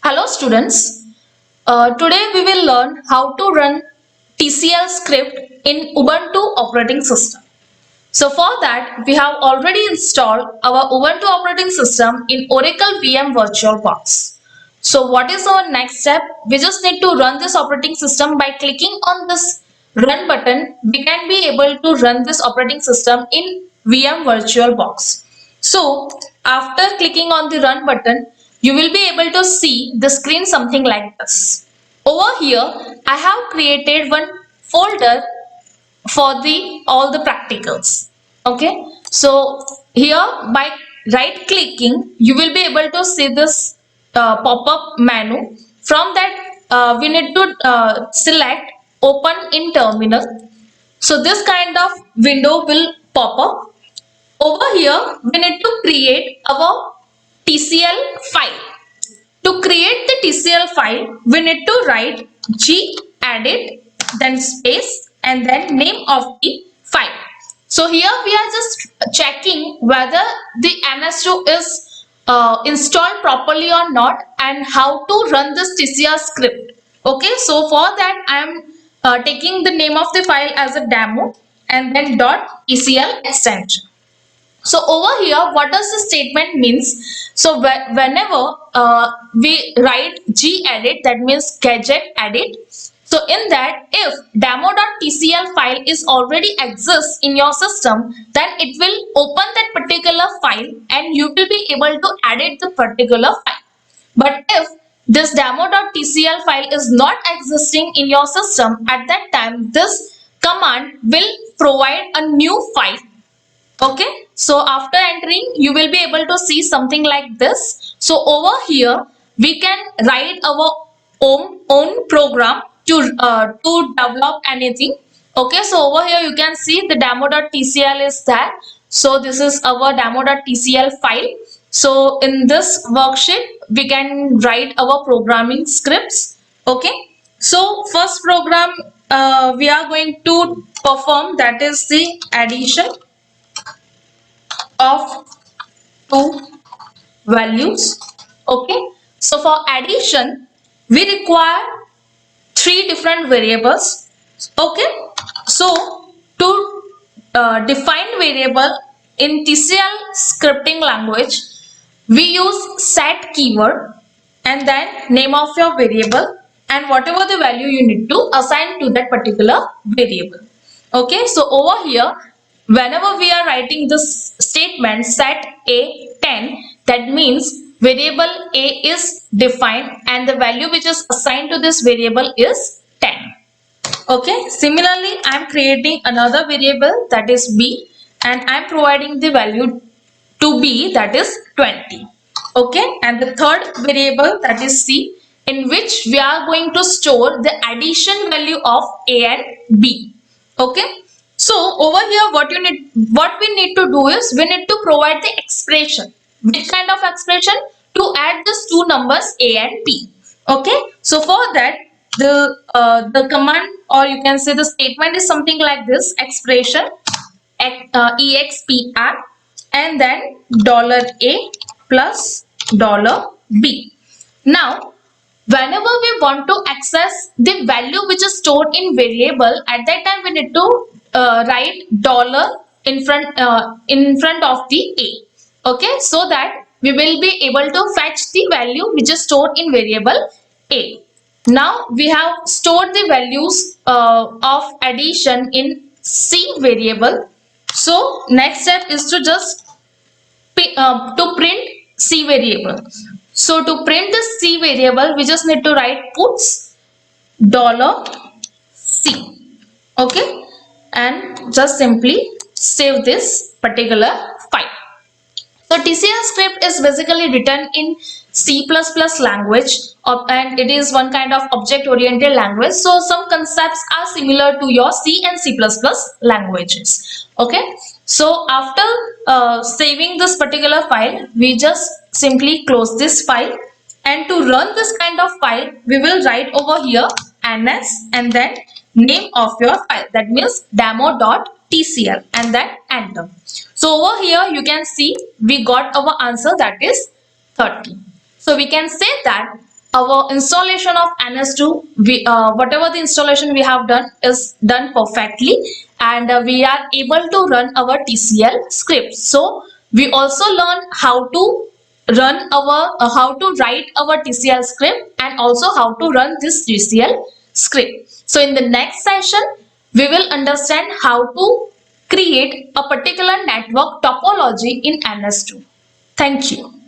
Hello students, today we will learn how to run TCL script in Ubuntu operating system. So for that we have already installed our Ubuntu operating system in Oracle VM VirtualBox. So what is our next step? We just need to run this operating system by clicking on this run button. We can be able to run this operating system in VM VirtualBox. So after clicking on the run button, you will be able to see the screen something like this. Over here, I have created one folder for the all the practicals. Okay, so here by right clicking, you will be able to see this pop-up menu. From that, we need to select open in terminal. So this kind of window will pop up. Over here, we need to create our TCL file. To create the TCL file, we need to write gedit, then space, and then name of the file. So here we are just checking whether the NS2 is installed properly or not and how to run this TCL script. Okay, so for that I am taking the name of the file as a demo and then .tcl extension. So over here, what does the statement means? So whenever we write gedit, that means gadget edit. So in that, if demo.tcl file is already exists in your system, then it will open that particular file and you will be able to edit the particular file. But if this demo.tcl file is not existing in your system, at that time this command will provide a new file. Okay, so after entering you will be able to see something like this. So over here we can write our own program to develop anything. Okay, so over here you can see the demo.tcl is there. So this is our demo.tcl file. So in this worksheet we can write our programming scripts. Okay, so first program we are going to perform, that is the addition of two values. Okay, so for addition we require three different variables. Okay, so to define variable in TCL scripting language, we use set keyword and then name of your variable and whatever the value you need to assign to that particular variable. Okay, so over here whenever we are writing this statement set a 10, that means variable a is defined and the value which is assigned to this variable is 10. Okay, similarly I am creating another variable, that is b, and I am providing the value to b, that is 20. Okay, and the third variable, that is c, in which we are going to store the addition value of a and b. Okay, so over here what we need to do is we need to provide the expression. Which kind of expression? To add these two numbers a and b. Okay, so for that the command, or you can say the statement, is something like this: expression expr and then $a plus $b. Now whenever we want to access the value which is stored in variable, at that time we need to write dollar in front of the a. Okay, so that we will be able to fetch the value which is stored in variable a. Now we have stored the values of addition in c variable. So next step is to just to print c variable. So to print this c variable, we just need to write puts $c. Okay, and just simply save this particular file. So TCL script is basically written in C++ language, and it is one kind of object-oriented language. So some concepts are similar to your C and C++ languages. Okay. So after saving this particular file, we just simply close this file. And to run this kind of file, we will write over here ns and then name of your file, that means demo.tcl, and then enter. So over here you can see we got our answer, that is 30. So we can say that our installation of NS2, whatever the installation we have done is done perfectly, and we are able to run our TCL script. So we also learn how to how to write our TCL script, and also how to run this TCL script. So in the next session, we will understand how to create a particular network topology in NS2. Thank you.